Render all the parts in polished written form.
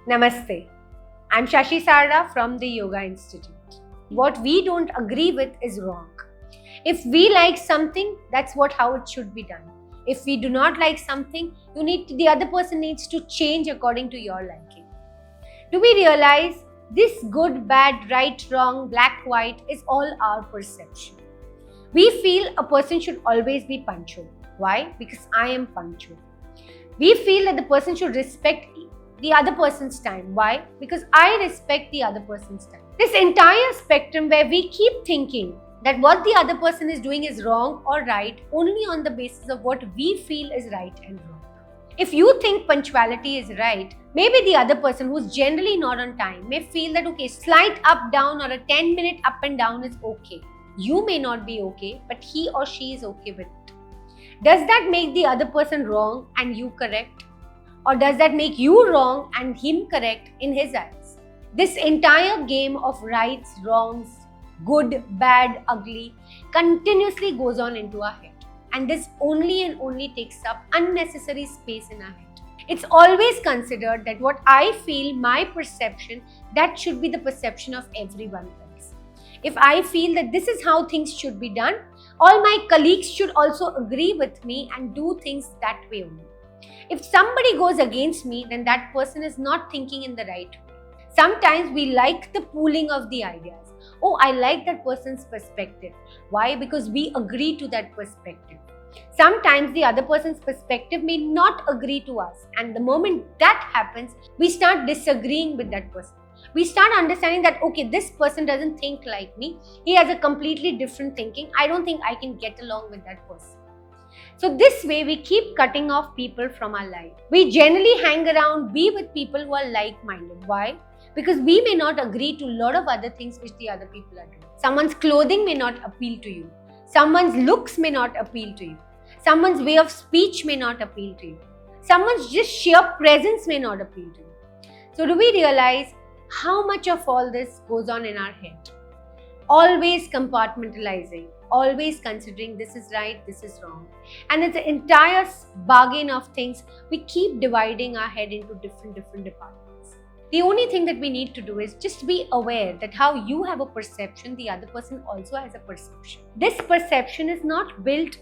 Namaste. I'm Shashi Sarda from the Yoga Institute. What we don't agree with is wrong. If we like something, that's how it should be done. If we do not like something, the other person needs to change according to your liking. Do we realize this good, bad, right, wrong, black, white is all our perception? We feel a person should always be punctual. Why? Because I am punctual. We feel that the person should respect the other person's time. Why? Because I respect the other person's time. This entire spectrum where we keep thinking that what the other person is doing is wrong or right only on the basis of what we feel is right and wrong. If you think punctuality is right, maybe the other person who's generally not on time may feel that okay, slight up down or a 10-minute up and down is okay. You may not be okay, but he or she is okay with it. Does that make the other person wrong and you correct? Or does that make you wrong and him correct in his eyes? This entire game of rights, wrongs, good, bad, ugly continuously goes on into our head. And this only and only takes up unnecessary space in our head. It's always considered that what I feel, my perception, that should be the perception of everyone else. If I feel that this is how things should be done, all my colleagues should also agree with me and do things that way only. If somebody goes against me, then that person is not thinking in the right way. Sometimes we like the pooling of the ideas. Oh, I like that person's perspective. Why? Because we agree to that perspective. Sometimes the other person's perspective may not agree to us. And the moment that happens, we start disagreeing with that person. We start understanding that, okay, this person doesn't think like me. He has a completely different thinking. I don't think I can get along with that person. So this way we keep cutting off people from our life. We generally hang around, be with people who are like-minded. Why? Because we may not agree to a lot of other things which the other people are doing. Someone's clothing may not appeal to you. Someone's looks may not appeal to you. Someone's way of speech may not appeal to you. Someone's just sheer presence may not appeal to you. So do we realize how much of all this goes on in our head? Always compartmentalizing, always considering this is right, this is wrong. And it's an entire bargain of things. We keep dividing our head into different departments. The only thing that we need to do is just be aware that how you have a perception, the other person also has a perception. This perception is not built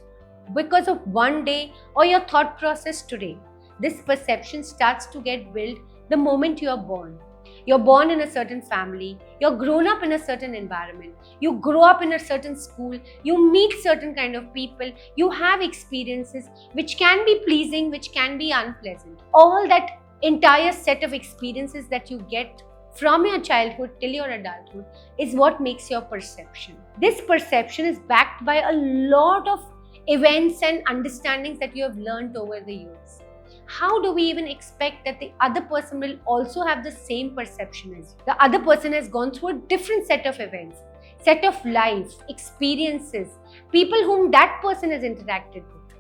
because of one day or your thought process today. This perception starts to get built the moment you are born. You're born in a certain family, you're grown up in a certain environment, you grow up in a certain school, you meet certain kind of people, you have experiences which can be pleasing, which can be unpleasant. All that entire set of experiences that you get from your childhood till your adulthood is what makes your perception. This perception is backed by a lot of events and understandings that you have learned over the years. How do we even expect that the other person will also have the same perception as you? The other person has gone through a different set of events, set of life, experiences, people whom that person has interacted with.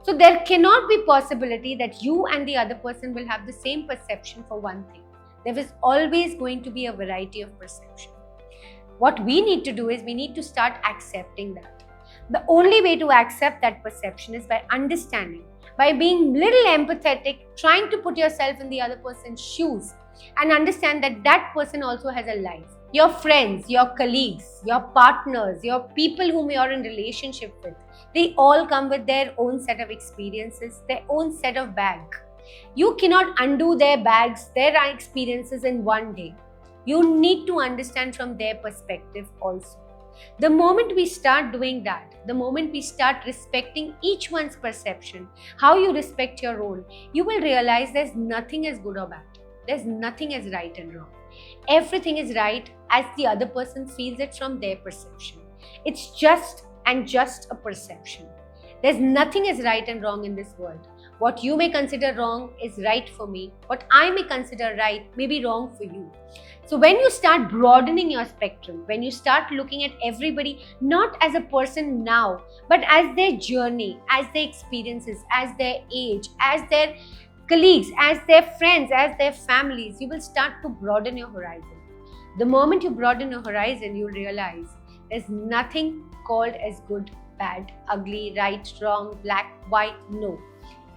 So there cannot be possibility that you and the other person will have the same perception for one thing. There is always going to be a variety of perception. What we need to do is we need to start accepting that. The only way to accept that perception is by understanding, by being little empathetic, trying to put yourself in the other person's shoes and understand that that person also has a life. Your friends, your colleagues, your partners, your people whom you're in relationship with, they all come with their own set of experiences, their own set of bag. You cannot undo their bags, their experiences in one day. You need to understand from their perspective also. The moment we start doing that, the moment we start respecting each one's perception, how you respect your own, you will realize there's nothing as good or bad. There's nothing as right and wrong. Everything is right as the other person feels it from their perception. It's just a perception. There's nothing as right and wrong in this world. What you may consider wrong is right for me. What I may consider right may be wrong for you. So when you start broadening your spectrum, when you start looking at everybody not as a person now, but as their journey, as their experiences, as their age, as their colleagues, as their friends, as their families, you will start to broaden your horizon. The moment you broaden your horizon, you'll realize there's nothing called as good, bad, ugly, right, wrong, black, white, no.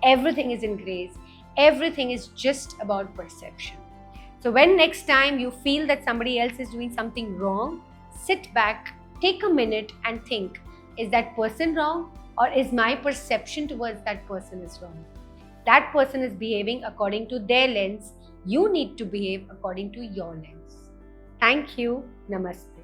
Everything is in grays. Everything is just about perception. So when next time you feel that somebody else is doing something wrong, sit back, take a minute and think, is that person wrong or is my perception towards that person is wrong? That person is behaving according to their lens. You need to behave according to your lens. Thank you. Namaste.